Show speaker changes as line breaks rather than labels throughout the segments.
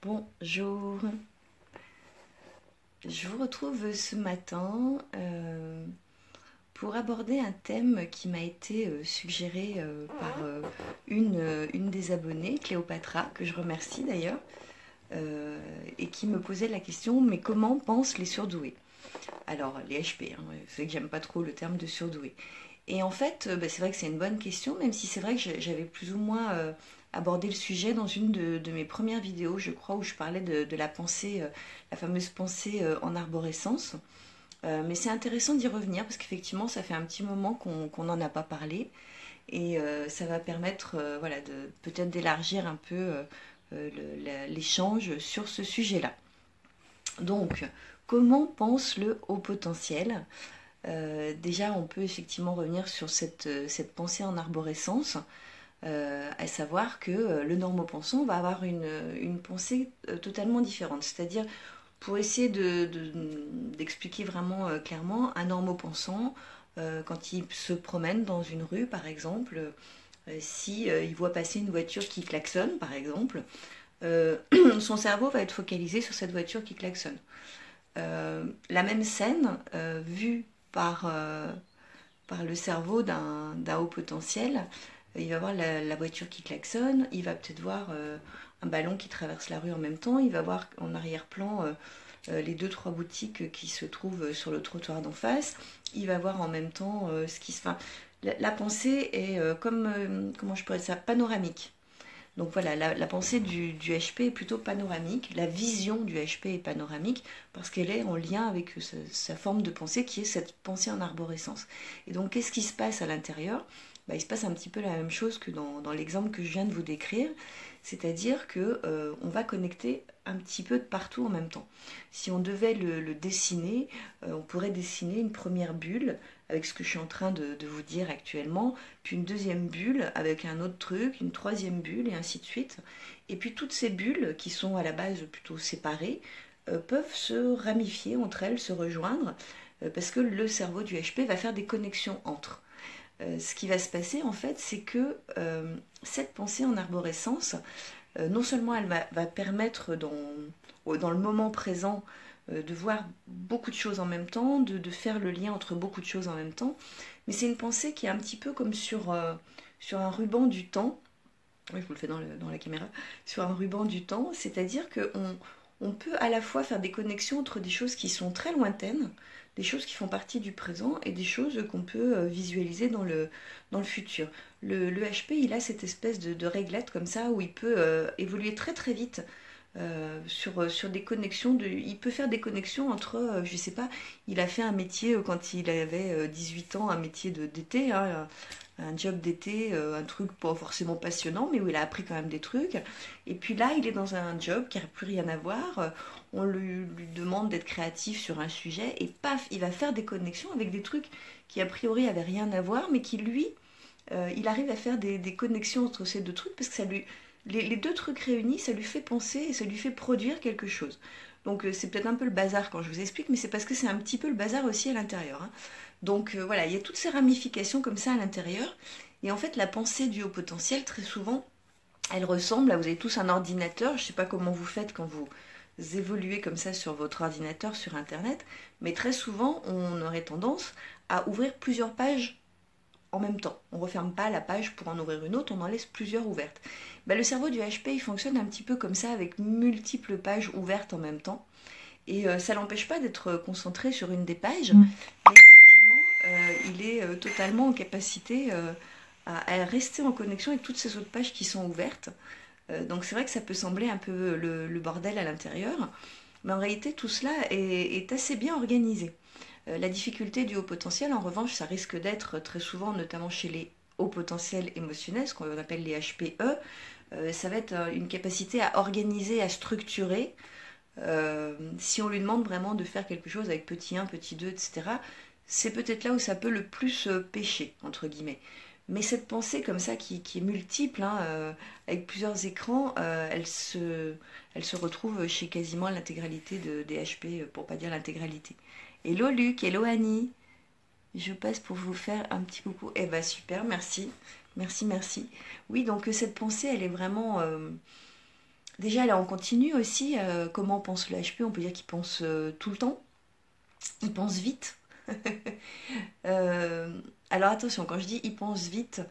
Bonjour, je vous retrouve ce matin pour aborder un thème qui m'a été suggéré par une des abonnées, Cléopatra, que je remercie d'ailleurs, et qui me posait la question, mais comment pensent les surdoués? Alors, les HP, hein, vous savez que j'aime pas trop le terme de surdoué. Et en fait, c'est vrai que c'est une bonne question, même si c'est vrai que j'avais plus ou moins abordé le sujet dans une de mes premières vidéos, je crois, où je parlais de la pensée, la fameuse pensée en arborescence. Mais c'est intéressant d'y revenir parce qu'effectivement, ça fait un petit moment qu'on n'en a pas parlé et ça va permettre voilà, peut-être d'élargir un peu l'échange sur ce sujet-là. Donc, comment pense le haut potentiel? Déjà, on peut effectivement revenir sur cette pensée en arborescence, à savoir que le normopensant va avoir une pensée totalement différente. C'est-à-dire, pour essayer d'expliquer vraiment clairement, un normopensant, quand il se promène dans une rue, par exemple, si il voit passer une voiture qui klaxonne, par exemple, euh, son cerveau va être focalisé sur cette voiture qui klaxonne. La même scène, vue par le cerveau d'un haut potentiel, il va voir la voiture qui klaxonne, il va peut-être voir un ballon qui traverse la rue en même temps, il va voir en arrière-plan les deux trois boutiques qui se trouvent sur le trottoir d'en face, il va voir en même temps ce qui se... Enfin, la pensée est comme, comment je pourrais dire ça, panoramique. Donc voilà, la pensée du HP est plutôt panoramique, la vision du HP est panoramique parce qu'elle est en lien avec sa forme de pensée qui est cette pensée en arborescence. Et donc qu'est-ce qui se passe à l'intérieur? Il se passe un petit peu la même chose que dans l'exemple que je viens de vous décrire, c'est-à-dire que on va connecter un petit peu de partout en même temps. Si on devait le dessiner, on pourrait dessiner une première bulle avec ce que je suis en train de vous dire actuellement, puis une deuxième bulle avec un autre truc, une troisième bulle et ainsi de suite. Et puis toutes ces bulles qui sont à la base plutôt séparées peuvent se ramifier entre elles, se rejoindre, parce que le cerveau du HP va faire des connexions entre. Ce qui va se passer en fait, c'est que cette pensée en arborescence, non seulement elle va permettre dans le moment présent de voir beaucoup de choses en même temps, de faire le lien entre beaucoup de choses en même temps, mais c'est une pensée qui est un petit peu comme sur un ruban du temps. Oui, je vous le fais dans la caméra, sur un ruban du temps, c'est-à-dire qu'on peut à la fois faire des connexions entre des choses qui sont très lointaines, des choses qui font partie du présent et des choses qu'on peut visualiser dans le futur. Le HP, il a cette espèce de réglette comme ça où il peut évoluer très très vite sur des connexions. Il peut faire des connexions entre, je sais pas, il a fait un métier quand il avait 18 ans, un métier d'été, hein, un job d'été, un truc pas forcément passionnant, mais où il a appris quand même des trucs. Et puis là, il est dans un job qui n'a plus rien à voir. On lui demande d'être créatif sur un sujet et paf, il va faire des connexions avec des trucs qui a priori avaient rien à voir, mais qui lui, il arrive à faire des connexions entre ces deux trucs parce que les deux trucs réunis, ça lui fait penser et ça lui fait produire quelque chose. Donc c'est peut-être un peu le bazar quand je vous explique, mais c'est parce que c'est un petit peu le bazar aussi à l'intérieur, hein. Donc voilà, il y a toutes ces ramifications comme ça à l'intérieur. Et en fait, la pensée du haut potentiel, très souvent, elle ressemble, là vous avez tous un ordinateur, je ne sais pas comment vous faites quand vous évoluez comme ça sur votre ordinateur, sur Internet, mais très souvent, on aurait tendance à ouvrir plusieurs pages en même temps. On ne referme pas la page pour en ouvrir une autre, on en laisse plusieurs ouvertes. Le cerveau du HP, il fonctionne un petit peu comme ça, avec multiples pages ouvertes en même temps. Et ça l'empêche pas d'être concentré sur une des pages, mais effectivement, il est totalement en capacité à rester en connexion avec toutes ces autres pages qui sont ouvertes. Donc c'est vrai que ça peut sembler un peu le bordel à l'intérieur, mais en réalité tout cela est assez bien organisé. La difficulté du haut potentiel, en revanche, ça risque d'être très souvent, notamment chez les hauts potentiels émotionnels, ce qu'on appelle les HPE, ça va être une capacité à organiser, à structurer. Si on lui demande vraiment de faire quelque chose avec petit 1, petit 2, etc., c'est peut-être là où ça peut le plus pêcher, entre guillemets. Mais cette pensée comme ça qui est multiple, hein, avec plusieurs écrans, elle se retrouve chez quasiment l'intégralité des HP, pour pas dire l'intégralité. Hello Luc, hello Annie, je passe pour vous faire un petit coucou. Eh ben super, merci, merci, merci. Oui, donc cette pensée, elle est vraiment Déjà, là, on continue aussi. Comment pense le HP? On peut dire qu'il pense tout le temps. Il pense vite. Euh, alors attention, quand je dis il pense vite,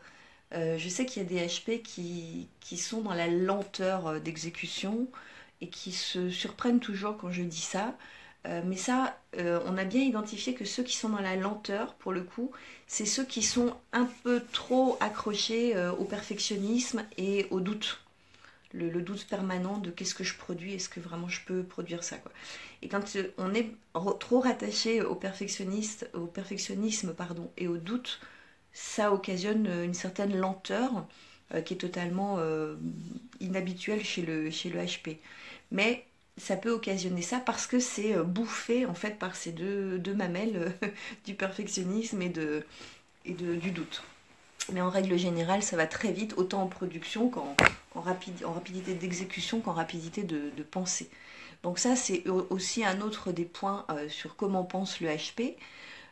je sais qu'il y a des HP qui sont dans la lenteur d'exécution et qui se surprennent toujours quand je dis ça. Mais ça, on a bien identifié que ceux qui sont dans la lenteur, pour le coup, c'est ceux qui sont un peu trop accrochés au perfectionnisme et au doute. Le doute permanent de qu'est-ce que je produis, est-ce que vraiment je peux produire ça, quoi. Et quand on est trop rattaché au perfectionnisme pardon, et au doute, ça occasionne une certaine lenteur qui est totalement inhabituelle chez le HP. Mais ça peut occasionner ça parce que c'est bouffé en fait par ces deux mamelles du perfectionnisme du doute. Mais en règle générale, ça va très vite, autant en production qu'en rapidité d'exécution qu'en rapidité de pensée. Donc ça, c'est aussi un autre des points sur comment pense le HP.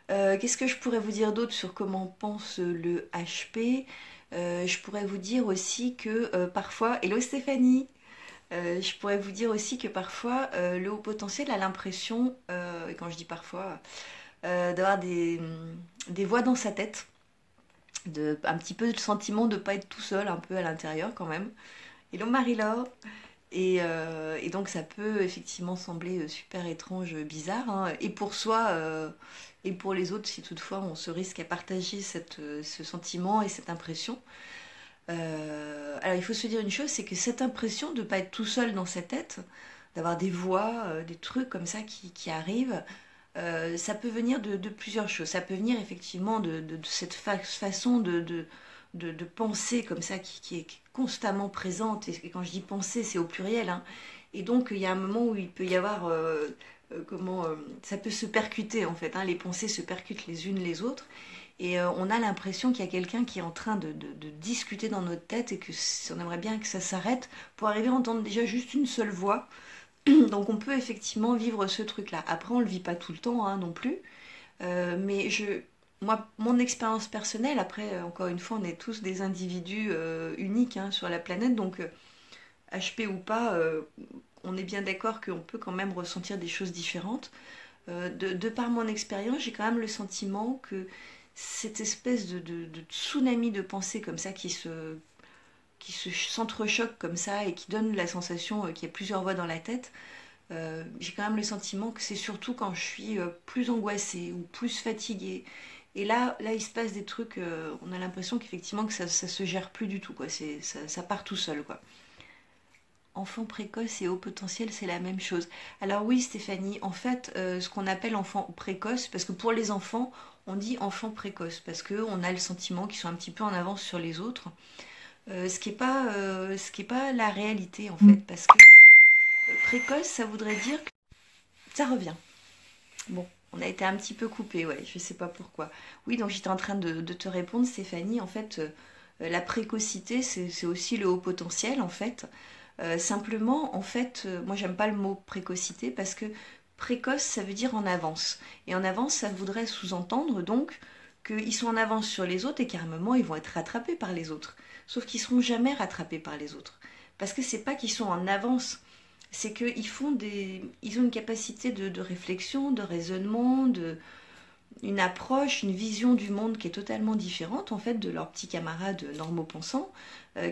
Qu'est-ce que je pourrais vous dire d'autre sur comment pense le HP? Je pourrais vous dire aussi que parfois, hello Stéphanie, je pourrais vous dire aussi que parfois le haut potentiel a l'impression, et quand je dis parfois, d'avoir des voix dans sa tête, un petit peu le sentiment de ne pas être tout seul, un peu à l'intérieur quand même. Hello Marie-Laure. Et donc ça peut effectivement sembler super étrange, bizarre, hein, et pour soi et pour les autres si toutefois on se risque à partager ce sentiment et cette impression. Alors il faut se dire une chose, c'est que cette impression de ne pas être tout seul dans sa tête, d'avoir des voix, des trucs comme ça qui arrivent, ça peut venir de plusieurs choses. Ça peut venir effectivement de cette façon de penser comme ça qui est constamment présente. Et quand je dis penser, c'est au pluriel, hein. Et donc il y a un moment où il peut y avoir ça peut se percuter en fait, hein. Les pensées se percutent les unes les autres. Et on a l'impression qu'il y a quelqu'un qui est en train de discuter dans notre tête et que on aimerait bien que ça s'arrête pour arriver à entendre déjà juste une seule voix. Donc on peut effectivement vivre ce truc-là. Après, on ne le vit pas tout le temps, hein, non plus. Mais moi, mon expérience personnelle, après, encore une fois, on est tous des individus uniques, hein, sur la planète, donc HP ou pas, on est bien d'accord qu'on peut quand même ressentir des choses différentes. De par mon expérience, j'ai quand même le sentiment que cette espèce de tsunami de pensée comme ça qui se s'entrechoque comme ça et qui donne la sensation qu'il y a plusieurs voix dans la tête, j'ai quand même le sentiment que c'est surtout quand je suis plus angoissée ou plus fatiguée. Et là, il se passe des trucs, on a l'impression qu'effectivement que ça se gère plus du tout, quoi. Ça part tout seul, quoi. Enfant précoce et haut potentiel, c'est la même chose. Alors oui, Stéphanie, en fait, ce qu'on appelle enfant précoce, parce que pour les enfants, on dit enfant précoce, parce qu'on a le sentiment qu'ils sont un petit peu en avance sur les autres. Ce qui est pas la réalité, en fait, parce que précoce, ça voudrait dire que ça revient. Bon, on a été un petit peu coupé, ouais, je sais pas pourquoi. Oui, donc j'étais en train de te répondre, Stéphanie. En fait, la précocité, c'est aussi le haut potentiel, en fait. Simplement, en fait, moi j'aime pas le mot précocité parce que précoce, ça veut dire en avance. Et en avance, ça voudrait sous-entendre donc qu'ils sont en avance sur les autres et qu'à un moment, ils vont être rattrapés par les autres. Sauf qu'ils seront jamais rattrapés par les autres. Parce que c'est pas qu'ils sont en avance, c'est ils ont une capacité de réflexion, de raisonnement, une approche, une vision du monde qui est totalement différente en fait de leurs petits camarades normaux pensants,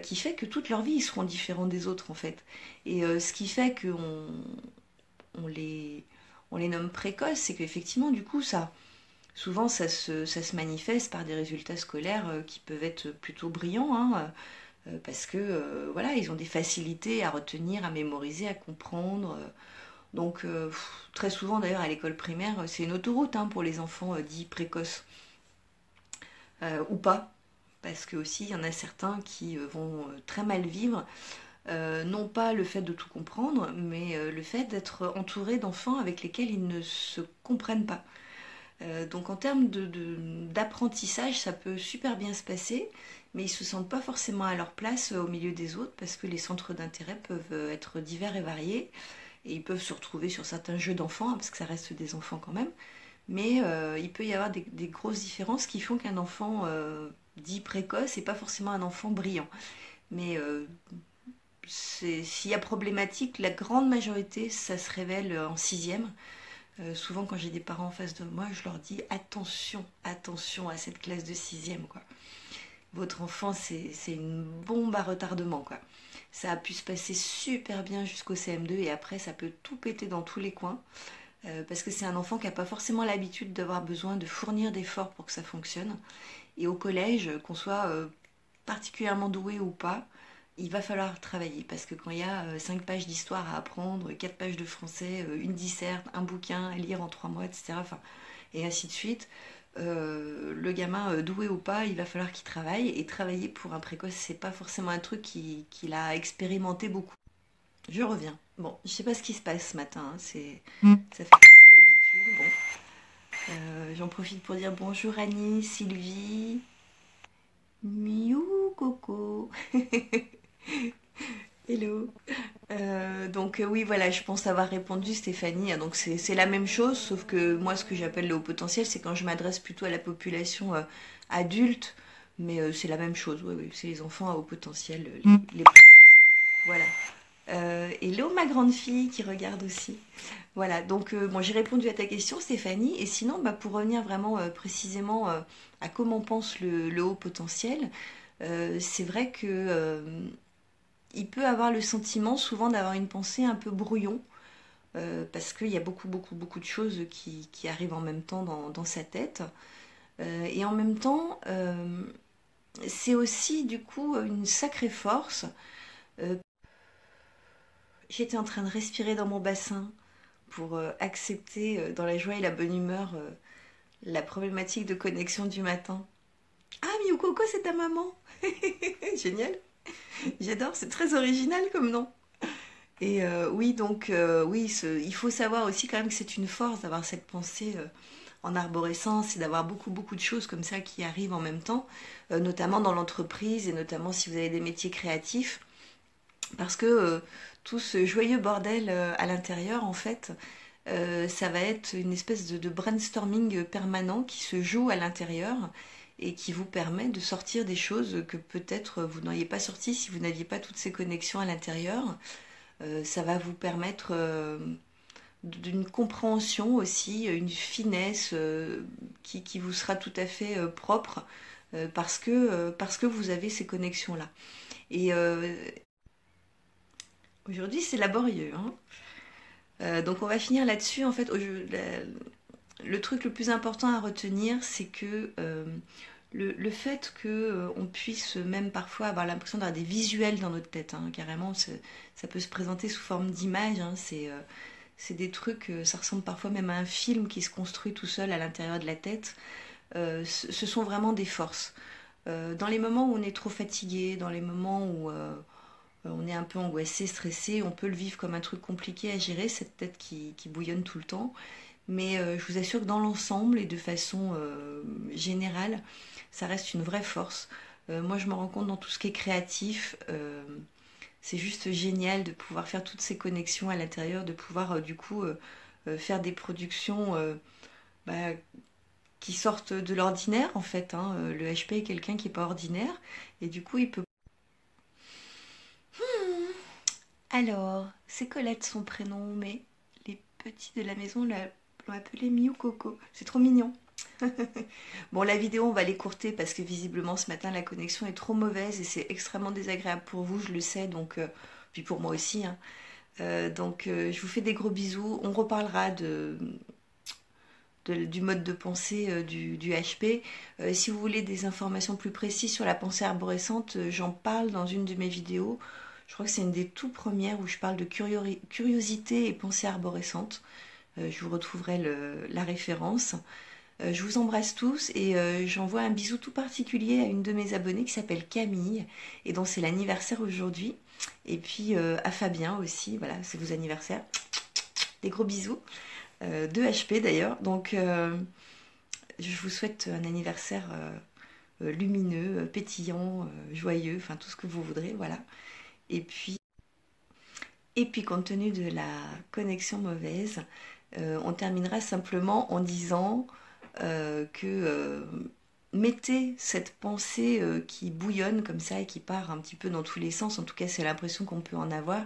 qui fait que toute leur vie ils seront différents des autres en fait. Et ce qui fait qu'on on les nomme précoces, c'est qu'effectivement du coup souvent ça se manifeste par des résultats scolaires qui peuvent être plutôt brillants, hein, parce que voilà, ils ont des facilités à retenir, à mémoriser, à comprendre. Donc très souvent d'ailleurs à l'école primaire, c'est une autoroute, hein, pour les enfants dits précoces, ou pas, parce que aussi il y en a certains qui vont très mal vivre, non pas le fait de tout comprendre, mais le fait d'être entouré d'enfants avec lesquels ils ne se comprennent pas. Donc en termes d'apprentissage, ça peut super bien se passer, mais ils ne se sentent pas forcément à leur place au milieu des autres parce que les centres d'intérêt peuvent être divers et variés et ils peuvent se retrouver sur certains jeux d'enfants, hein, parce que ça reste des enfants quand même, mais il peut y avoir des grosses différences qui font qu'un enfant dit précoce n'est pas forcément un enfant brillant. Mais s'il y a problématique, la grande majorité, ça se révèle en sixième. Souvent, quand j'ai des parents en face de moi, je leur dis attention, attention à cette classe de sixième, quoi. Votre enfant, c'est une bombe à retardement, quoi. Ça a pu se passer super bien jusqu'au CM2 et après, ça peut tout péter dans tous les coins. Parce que c'est un enfant qui n'a pas forcément l'habitude d'avoir besoin de fournir d'efforts pour que ça fonctionne. Et au collège, qu'on soit particulièrement doué ou pas, il va falloir travailler. Parce que quand il y a 5 pages d'histoire à apprendre, 4 pages de français, une disserte, un bouquin à lire en 3 mois, etc. Enfin, et ainsi de suite, le gamin doué ou pas, il va falloir qu'il travaille. Et travailler pour un précoce, c'est pas forcément un truc qu'il a expérimenté beaucoup. Je reviens. Bon, je sais pas ce qui se passe ce matin, hein, ça fait comme ça d'habitude. Bon, j'en profite pour dire bonjour Annie, Sylvie, Miou, Coco. Hello. Donc oui, voilà, je pense avoir répondu Stéphanie. Donc c'est la même chose, sauf que moi, ce que j'appelle le haut potentiel, c'est quand je m'adresse plutôt à la population adulte, mais c'est la même chose. Oui, oui, c'est les enfants à haut potentiel, les précoces. Voilà. Hello ma grande fille qui regarde aussi. Voilà, donc bon, j'ai répondu à ta question Stéphanie. Et sinon, bah, pour revenir vraiment précisément à comment pense le haut potentiel, c'est vrai que il peut avoir le sentiment souvent d'avoir une pensée un peu brouillon, parce qu'il y a beaucoup, beaucoup, beaucoup de choses qui arrivent en même temps dans sa tête. Et en même temps, c'est aussi du coup une sacrée force. Euh, J'étais en train de respirer dans mon bassin pour accepter dans la joie et la bonne humeur la problématique de connexion du matin. Ah, Miu Coco, c'est ta maman. Génial. J'adore, c'est très original comme nom. Et oui, donc oui, il faut savoir aussi quand même que c'est une force d'avoir cette pensée en arborescence et d'avoir beaucoup, beaucoup de choses comme ça qui arrivent en même temps, notamment dans l'entreprise et notamment si vous avez des métiers créatifs. Parce que tout ce joyeux bordel à l'intérieur, en fait, ça va être une espèce de brainstorming permanent qui se joue à l'intérieur et qui vous permet de sortir des choses que peut-être vous n'auriez pas sorties si vous n'aviez pas toutes ces connexions à l'intérieur. Ça va vous permettre d'une compréhension aussi, une finesse qui vous sera tout à fait propre parce que vous avez ces connexions-là. Et aujourd'hui, c'est laborieux, hein. Donc on va finir là-dessus. En fait, le truc le plus important à retenir, c'est que le fait que on puisse même parfois avoir l'impression d'avoir des visuels dans notre tête, hein, carrément, ça peut se présenter sous forme d'images. Hein, c'est des trucs, ça ressemble parfois même à un film qui se construit tout seul à l'intérieur de la tête. Ce sont vraiment des forces. Dans les moments où on est trop fatigué, dans les moments où on est un peu angoissé, stressé, on peut le vivre comme un truc compliqué à gérer, cette tête qui bouillonne tout le temps. Mais je vous assure que dans l'ensemble et de façon générale, ça reste une vraie force. Moi, je me rends compte dans tout ce qui est créatif, c'est juste génial de pouvoir faire toutes ces connexions à l'intérieur, de pouvoir du coup faire des productions bah, qui sortent de l'ordinaire en fait. Hein. Le HP est quelqu'un qui n'est pas ordinaire et du coup il peut... Alors, c'est Colette son prénom, mais les petits de la maison l'ont appelé Miu Coco. C'est trop mignon. Bon, la vidéo, on va l'écourter parce que visiblement ce matin la connexion est trop mauvaise et c'est extrêmement désagréable pour vous, je le sais, donc puis pour moi aussi. Hein. Je vous fais des gros bisous. On reparlera du mode de pensée du HP. Si vous voulez des informations plus précises sur la pensée arborescente, j'en parle dans une de mes vidéos. Je crois que c'est une des tout premières où je parle de curiosité et pensée arborescente. Je vous retrouverai la référence. Je vous embrasse tous et j'envoie un bisou tout particulier à une de mes abonnées qui s'appelle Camille et dont c'est l'anniversaire aujourd'hui. Et puis à Fabien aussi, voilà, c'est vos anniversaires. Des gros bisous. De HP d'ailleurs. Donc je vous souhaite un anniversaire lumineux, pétillant, joyeux, enfin tout ce que vous voudrez, voilà. Et puis compte tenu de la connexion mauvaise, on terminera simplement en disant que mettez cette pensée qui bouillonne comme ça et qui part un petit peu dans tous les sens, en tout cas c'est l'impression qu'on peut en avoir.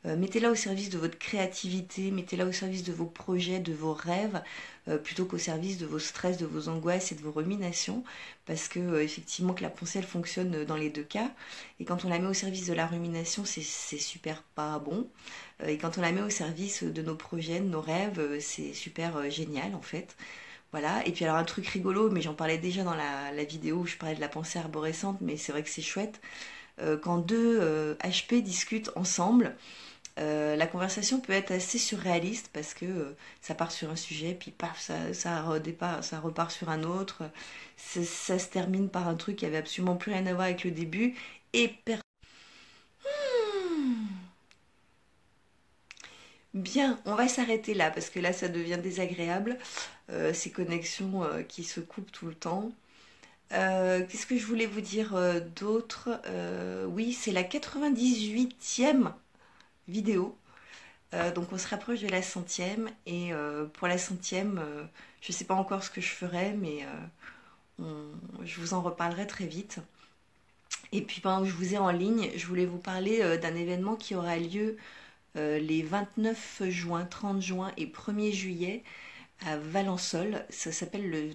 Mettez-la au service de votre créativité, mettez-la au service de vos projets, de vos rêves, plutôt qu'au service de vos stress, de vos angoisses et de vos ruminations, parce que effectivement que la pensée elle fonctionne dans les deux cas, et quand on la met au service de la rumination, c'est super pas bon, et quand on la met au service de nos projets, de nos rêves, c'est super génial en fait. Voilà, et puis alors un truc rigolo, mais j'en parlais déjà dans la vidéo où je parlais de la pensée arborescente, mais c'est vrai que c'est chouette, quand deux HP discutent ensemble, la conversation peut être assez surréaliste parce que ça part sur un sujet, puis paf, ça repart sur un autre. Ça se termine par un truc qui avait absolument plus rien à voir avec le début. Et bien, on va s'arrêter là parce que là ça devient désagréable, ces connexions qui se coupent tout le temps. Qu'est-ce que je voulais vous dire d'autre? Oui, c'est la 98e vidéo. Donc on se rapproche de la 100e et pour la 100e, je ne sais pas encore ce que je ferai, mais je vous en reparlerai très vite. Et puis pendant que je vous ai en ligne, je voulais vous parler d'un événement qui aura lieu les 29 juin, 30 juin et 1er juillet à Valençol. Ça s'appelle le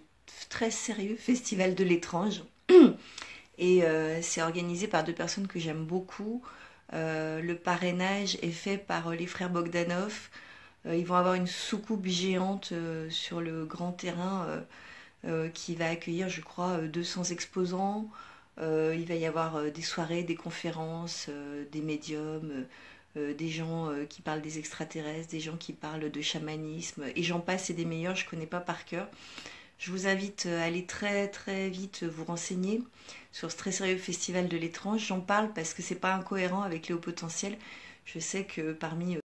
très sérieux Festival de l'étrange. Et c'est organisé par deux personnes que j'aime beaucoup. Le parrainage est fait par les frères Bogdanov. Ils vont avoir une soucoupe géante sur le grand terrain qui va accueillir, je crois, 200 exposants. Il va y avoir des soirées, des conférences, des médiums, des gens qui parlent des extraterrestres, des gens qui parlent de chamanisme, et j'en passe et des meilleurs, je ne connais pas par cœur. Je vous invite à aller très très vite vous renseigner sur ce très sérieux festival de l'étrange. J'en parle parce que c'est pas incohérent avec les hauts potentiels. Je sais que parmi